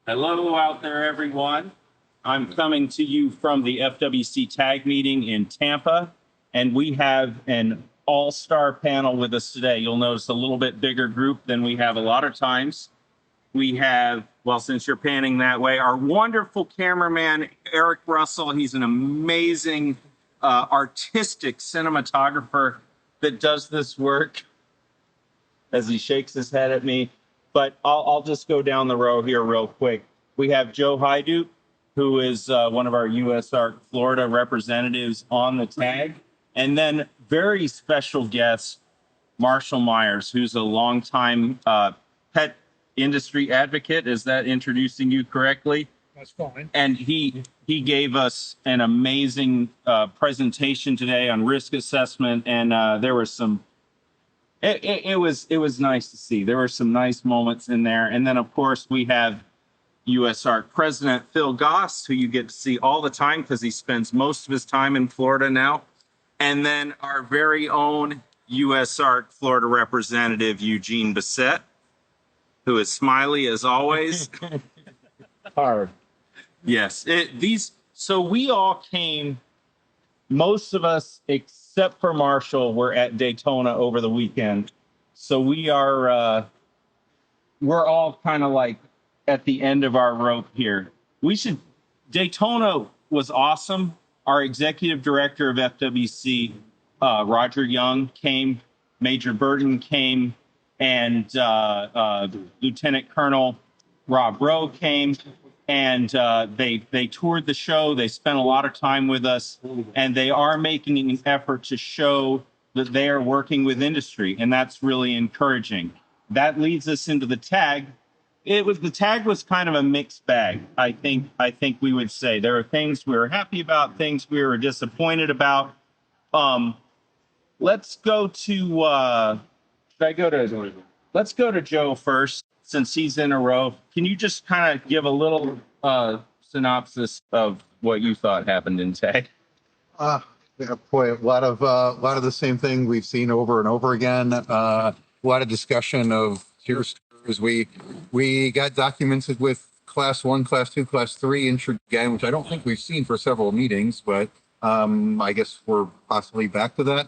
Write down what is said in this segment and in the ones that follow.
Hello out there, everyone. I'm coming to you from the FWC TAG meeting in Tampa, and we have an all-star panel with us today. You'll notice a little bit bigger group than we have a lot of times. We have, well, since you're panning that way, our wonderful cameraman, Eric Russell. He's an amazing artistic cinematographer that does this work as he shakes his head at me. But I'll just go down the row here real quick. We have Joe Hiduke, who is one of our USARK Florida representatives on the tag. And then very special guest, Marshall Meyers, who's a longtime pet industry advocate. Is that introducing you correctly? That's fine. And he gave us an amazing presentation today on risk assessment, and there were some. It was nice to see. There were some nice moments in there, and then of course we have USARK President Phil Goss, who you get to see all the time because he spends most of his time in Florida now, and then our very own USARK Florida representative Eugene Bessette, who is smiley as always. Hard. Yes, so we all came, most of us except for Marshall were at Daytona over the weekend. So we're all kind of like at the end of our rope here. Daytona was awesome. Our executive director of FWC, Roger Young, came, Major Burton came, and Lieutenant Colonel Rob Rowe came. And they toured the show. They spent a lot of time with us, and they are making an effort to show that they are working with industry, and that's really encouraging. That leads us into the tag. The tag was kind of a mixed bag. I think we would say there are things we were happy about, things we were disappointed about. Let's go to let's go to Joe first, since he's in a row. Can you just kind of give a little synopsis of what you thought happened in tag? Yeah, boy, a lot of the same thing we've seen over and over again. A lot of discussion of tier scores. We got documented with class 1, class 2, class 3 again, which I don't think we've seen for several meetings, but I guess we're possibly back to that.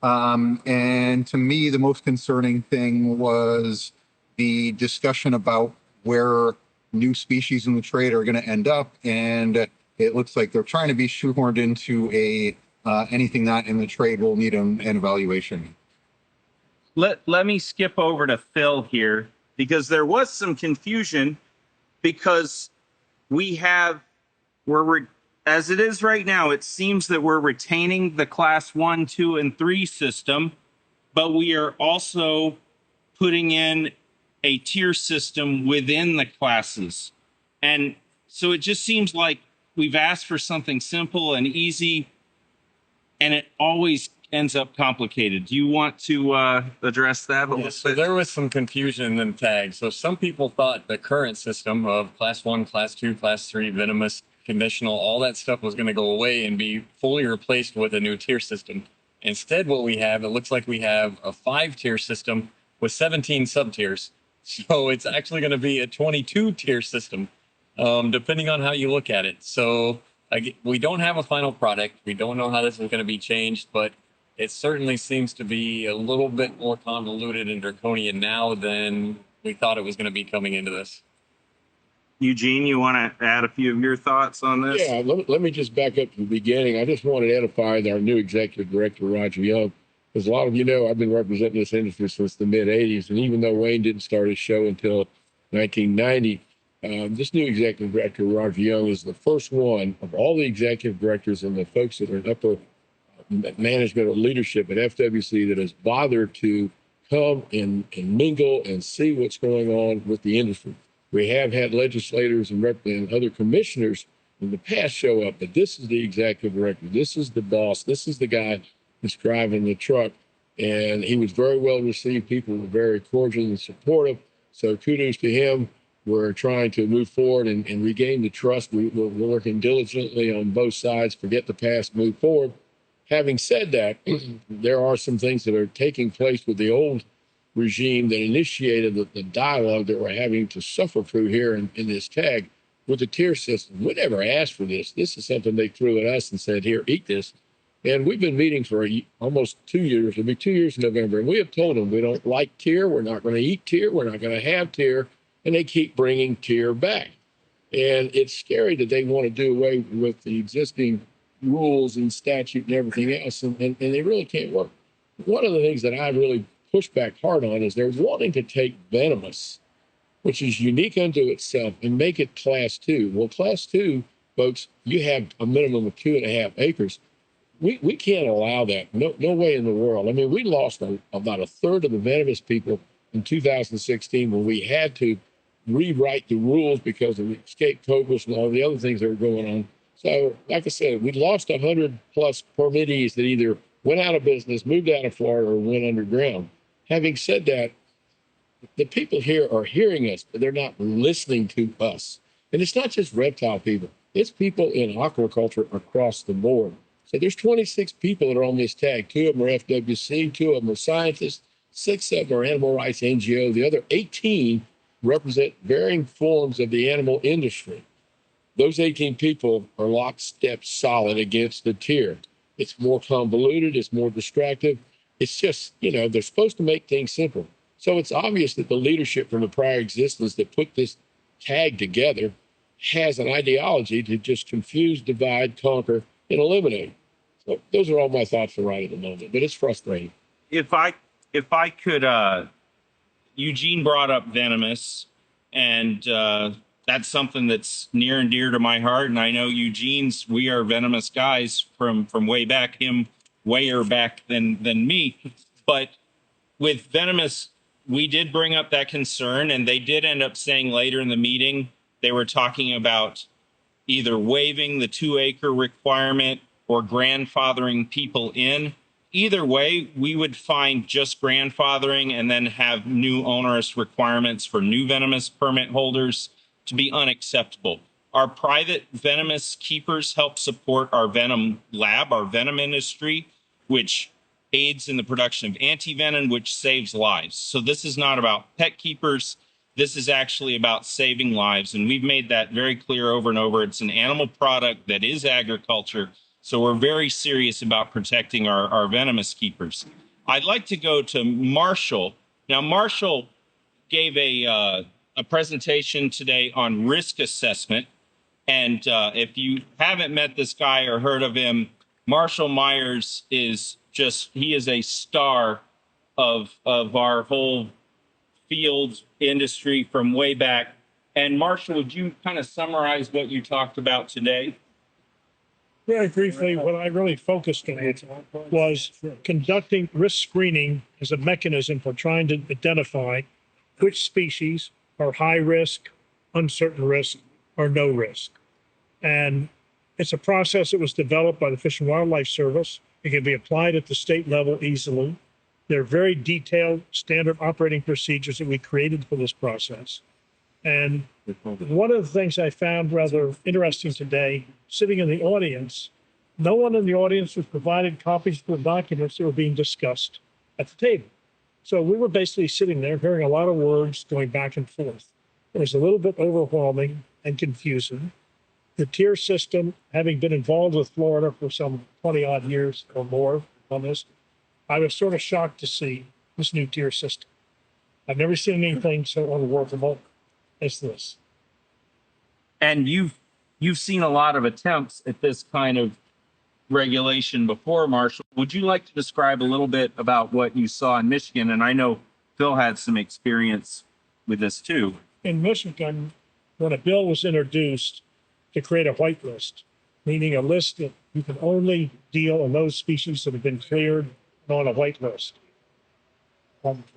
And to me, the most concerning thing was the discussion about where new species in the trade are going to end up, and it looks like they're trying to be shoehorned into anything not in the trade will need an evaluation. Let me skip over to Phil here, because there was some confusion, because as it is right now, it seems that we're retaining the class 1, 2, and 3 system, but we are also putting in a tier system within the classes. And so it just seems like we've asked for something simple and easy, and it always ends up complicated. Do you want to address that? Yeah, so there was some confusion in the tag. So some people thought the current system of class 1, class 2, class 3, venomous, conventional, all that stuff was going to go away and be fully replaced with a new tier system. Instead, what we have, it looks like we have a 5-tier system with 17 sub-tiers. So it's actually going to be a 22-tier system, depending on how you look at it. So we don't have a final product. We don't know how this is going to be changed, but it certainly seems to be a little bit more convoluted and draconian now than we thought it was going to be coming into this. Eugene, you want to add a few of your thoughts on this? Yeah, let me just back up to the beginning. I just want to edify our new executive director, Roger Young. As a lot of you know, I've been representing this industry since the mid-'80s, and even though Wayne didn't start his show until 1990, this new executive director, Roger Young, is the first one of all the executive directors and the folks that are in upper management or leadership at FWC that has bothered to come and mingle and see what's going on with the industry. We have had legislators and other commissioners in the past show up, but this is the executive director. This is the boss. This is the guy that's driving the truck. And he was very well received. People were very cordial and supportive. So kudos to him. We're trying to move forward and regain the trust. We're working diligently on both sides. Forget the past, move forward. Having said that, there are some things that are taking place with the old regime that initiated the dialogue that we're having to suffer through here in this tag with the tier system. We never asked for this. This is something they threw at us and said, here, eat this. And we've been meeting for almost 2 years. It'll be 2 years in November. And we have told them we don't like tier. We're not going to eat tier. We're not going to have tier. And they keep bringing tier back. And it's scary that they want to do away with the existing rules and statute and everything else. And they really can't work. One of the things that I really push back hard on is they're wanting to take venomous, which is unique unto itself, and make it class 2. Well, class 2, folks, you have a minimum of 2.5 acres. We can't allow that. No way in the world. I mean, we lost about a third of the venomous people in 2016 when we had to rewrite the rules because of the escape cobras and all the other things that were going on. So, like I said, we lost 100 plus permittees that either went out of business, moved out of Florida, or went underground. Having said that, the people here are hearing us, but they're not listening to us. And it's not just reptile people. It's people in aquaculture across the board. So there's 26 people that are on this tag. 2 of them are FWC, 2 of them are scientists, 6 of them are animal rights NGO. The other 18 represent varying forms of the animal industry. Those 18 people are lockstep solid against the tier. It's more convoluted, it's more distractive. It's just, they're supposed to make things simple. So it's obvious that the leadership from the prior existence that put this tag together has an ideology to just confuse, divide, conquer, and eliminate. So those are all my thoughts for right at the moment, but it's frustrating. If I could, Eugene brought up venomous, and that's something that's near and dear to my heart. And I know we are venomous guys from way back, him wayer back than me. But with venomous, we did bring up that concern, and they did end up saying later in the meeting, they were talking about either waiving the 2-acre requirement or grandfathering people in. Either way, we would find just grandfathering and then have new onerous requirements for new venomous permit holders to be unacceptable. Our private venomous keepers help support our venom lab, our venom industry, which aids in the production of antivenom, which saves lives. So this is not about pet keepers. This is actually about saving lives. And we've made that very clear over and over. It's an animal product that is agriculture. So we're very serious about protecting our venomous keepers. I'd like to go to Marshall. Now, Marshall gave a presentation today on risk assessment. And if you haven't met this guy or heard of him, Marshall Meyers is he is a star of our whole field industry from way back. And Marshall, would you kind of summarize what you talked about today? Very briefly, what I really focused on was conducting risk screening as a mechanism for trying to identify which species are high risk, uncertain risk, or no risk. And it's a process that was developed by the Fish and Wildlife Service. It can be applied at the state level easily. There are very detailed standard operating procedures that we created for this process. And one of the things I found rather interesting today, sitting in the audience, no one in the audience was provided copies of the documents that were being discussed at the table. So we were basically sitting there hearing a lot of words going back and forth. It was a little bit overwhelming and confusing. The tier system, having been involved with Florida for some 20 odd years or more on this, I was sort of shocked to see this new tier system. I've never seen anything so unworkable as this. And you've seen a lot of attempts at this kind of regulation before, Marshall. Would you like to describe a little bit about what you saw in Michigan? And I know Phil had some experience with this too. In Michigan, when a bill was introduced to create a whitelist, meaning a list that you can only deal in those species that have been cleared and on a whitelist.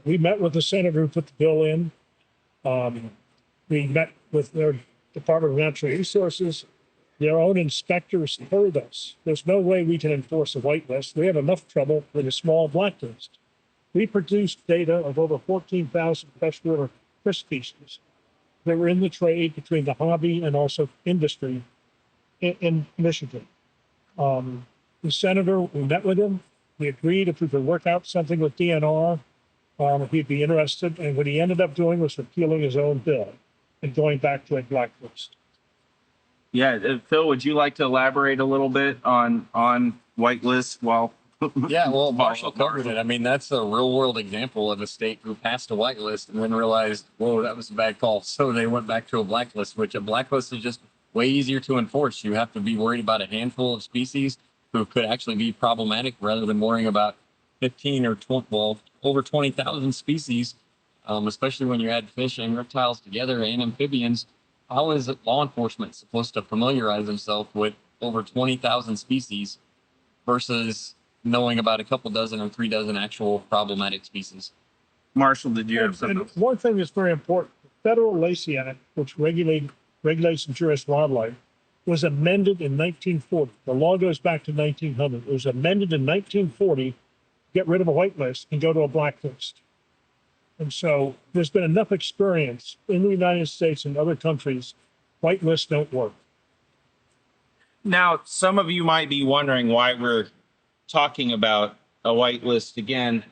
We met with the senator who put the bill in. We met with their Department of Natural Resources. Their own inspectors told us there's no way we can enforce a whitelist. We have enough trouble with a small blacklist. We produced data of over 14,000 freshwater fish species that were in the trade between the hobby and also industry in Michigan. The senator, we met with him. We agreed if we could work out something with DNR if he'd be interested. And what he ended up doing was repealing his own bill and going back to a blacklist. Yeah, Phil, would you like to elaborate a little bit on whitelist? Well, Yeah, well, Marshall covered it. I mean, that's a real world example of a state who passed a whitelist and then realized, whoa, that was a bad call. So they went back to a blacklist, which a blacklist is just way easier to enforce. You have to be worried about a handful of species who could actually be problematic rather than worrying about 15 or 20, well, over 20,000 species, especially when you add fish and reptiles together and amphibians. How is law enforcement supposed to familiarize themselves with over 20,000 species versus knowing about a couple dozen or 3 dozen actual problematic species? Marshall, did you have something? And one thing that's very important, the Federal Lacey Act, which regulates and cures wildlife, was amended in 1940. The law goes back to 1900. It was amended in 1940 to get rid of a whitelist and go to a blacklist. And so there's been enough experience in the United States and other countries, whitelists don't work. Now, some of you might be wondering why we're talking about a whitelist again.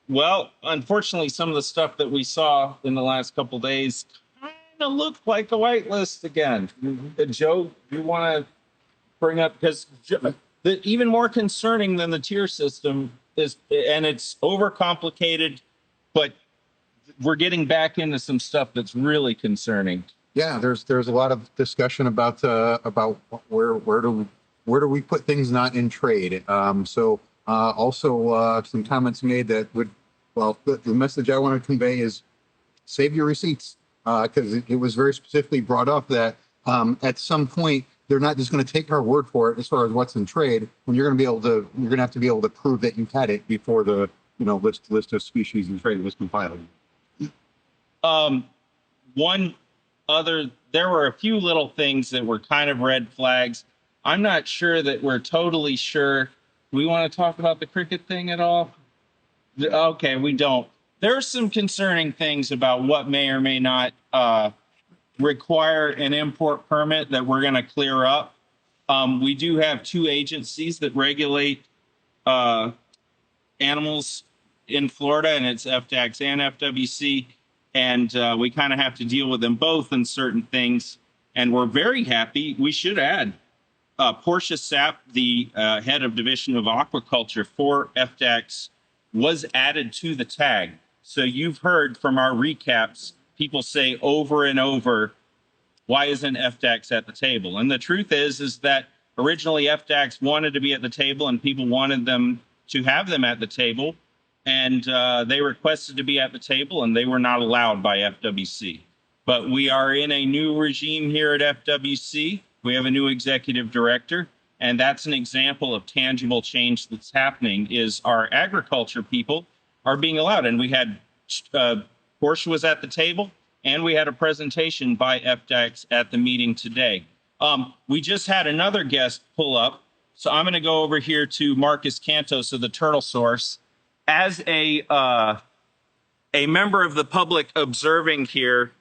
Well, unfortunately, some of the stuff that we saw in the last couple of days kind of looked like a whitelist again. Joe, you want to bring up, because even more concerning than the tier system is, and it's overcomplicated, but we're getting back into some stuff that's really concerning. Yeah, there's a lot of discussion about where do we put things not in trade. Also some comments made that would, well, the message I want to convey is save your receipts, because it was very specifically brought up that at some point they're not just going to take our word for it as far as what's in trade. When you're going to have to be able to prove that you've had it before the list of species in trade was compiled. There were a few little things that were kind of red flags. I'm not sure that we're totally sure. We want to talk about the cricket thing at all? Okay, we don't. There are some concerning things about what may or may not require an import permit that we're going to clear up. We do have 2 agencies that regulate animals in Florida, and it's FDAX and FWC. And we kind of have to deal with them both in certain things. And we're very happy. We should add Portia Sapp, the head of Division of Aquaculture for FDAX, was added to the tag. So you've heard from our recaps, people say over and over, why isn't FDAX at the table? And the truth is that originally FDAX wanted to be at the table and people wanted them to have them at the table. And they requested to be at the table and they were not allowed by FWC. But we are in a new regime here at FWC. We have a new executive director, and that's an example of tangible change that's happening is our agriculture people are being allowed. And we had Portia was at the table, and we had a presentation by FDAX at the meeting today. We just had another guest pull up. So I'm going to go over here to Marcus Cantos of the Turtle Source. As a member of the public observing here,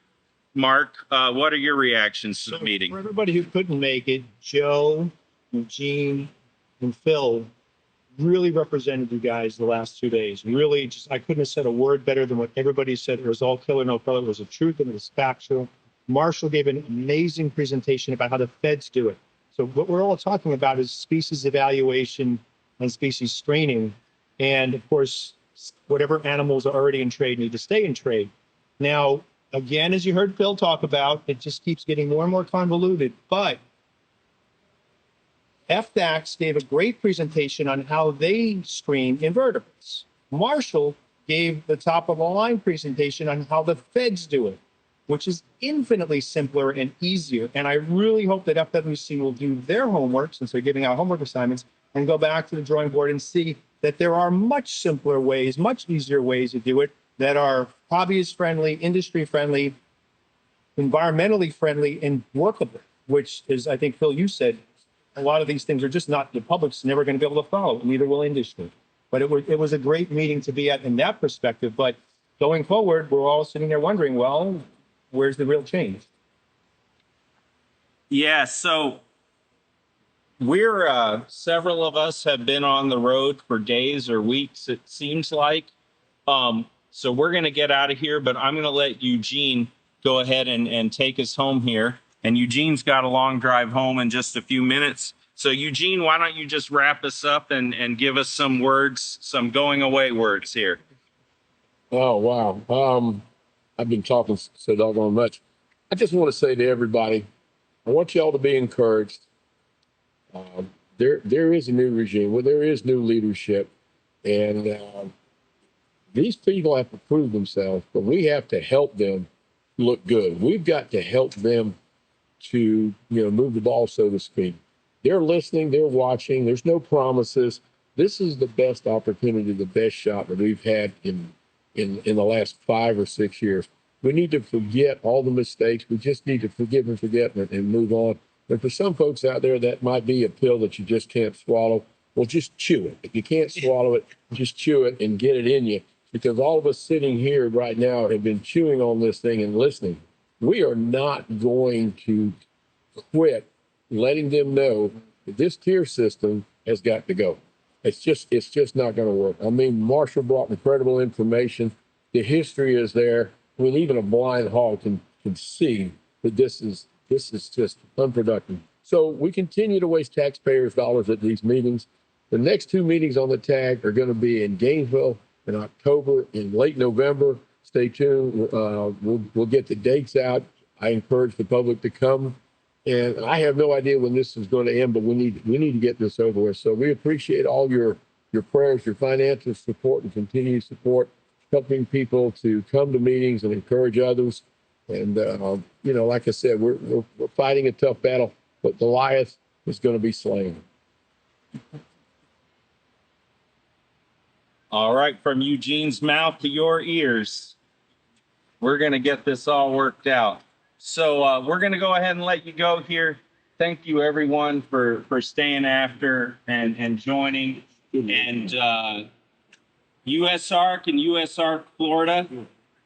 Mark, what are your reactions to the meeting? For everybody who couldn't make it, Joe, Eugene, and Phil really represented you guys the last 2 days. Really, I couldn't have said a word better than what everybody said. It was all killer, no filler. It was the truth and it was factual. Marshall gave an amazing presentation about how the feds do it. So what we're all talking about is species evaluation and species screening. And of course, whatever animals are already in trade need to stay in trade. Now, again, as you heard Phil talk about, it just keeps getting more and more convoluted. But FDAX gave a great presentation on how they screen invertebrates. Marshall gave the top of the line presentation on how the feds do it, which is infinitely simpler and easier. And I really hope that FWC will do their homework, since they're giving out homework assignments, and go back to the drawing board and see that there are much simpler ways, much easier ways to do it that are hobbyist friendly, industry friendly, environmentally friendly, and workable, which is, I think, Phil, you said, a lot of these things are just not, the public's never going to be able to follow, neither will industry. But it was a great meeting to be at in that perspective. But going forward, we're all sitting there wondering, well, where's the real change? Yeah, so we're several of us have been on the road for days or weeks, it seems like. So we're going to get out of here, but I'm going to let Eugene go ahead and take us home here. And Eugene's got a long drive home in just a few minutes. So Eugene, why don't you just wrap us up and give us some words, some going away words here. Oh, wow. I've been talking so doggone much. I just want to say to everybody, I want y'all to be encouraged. There is a new regime. Well, there is new leadership. And these people have to prove themselves, but we have to help them look good. We've got to help them to, move the ball, so to speak. They're listening, they're watching. There's no promises. This is the best opportunity, the best shot that we've had in the last 5 or 6 years. We need to forget all the mistakes. We just need to forgive and forget and move on. And for some folks out there, that might be a pill that you just can't swallow. Well, just chew it. If you can't swallow it, just chew it and get it in you. Because all of us sitting here right now have been chewing on this thing and listening. We are not going to quit letting them know that this tier system has got to go. It's just not going to work. I mean, Marshall brought incredible information. The history is there. I mean, even a blind hog can see that this is just unproductive. So we continue to waste taxpayers' dollars at these meetings. The next 2 meetings on the tag are going to be in Gainesville in October, in late November. Stay tuned. We'll get the dates out. I encourage the public to come. And I have no idea when this is going to end, but we need to get this over with. So we appreciate all your prayers, your financial support, and continued support, helping people to come to meetings and encourage others. And like I said, we're fighting a tough battle, but Goliath is going to be slain. All right, from Eugene's mouth to your ears, we're going to get this all worked out. So we're going to go ahead and let you go here. Thank you, everyone, for staying after and joining. And USARK and USARK Florida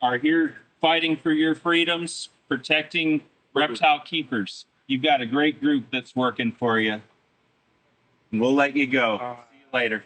are here fighting for your freedoms, protecting reptile keepers. You've got a great group that's working for you. And we'll let you go. See you later.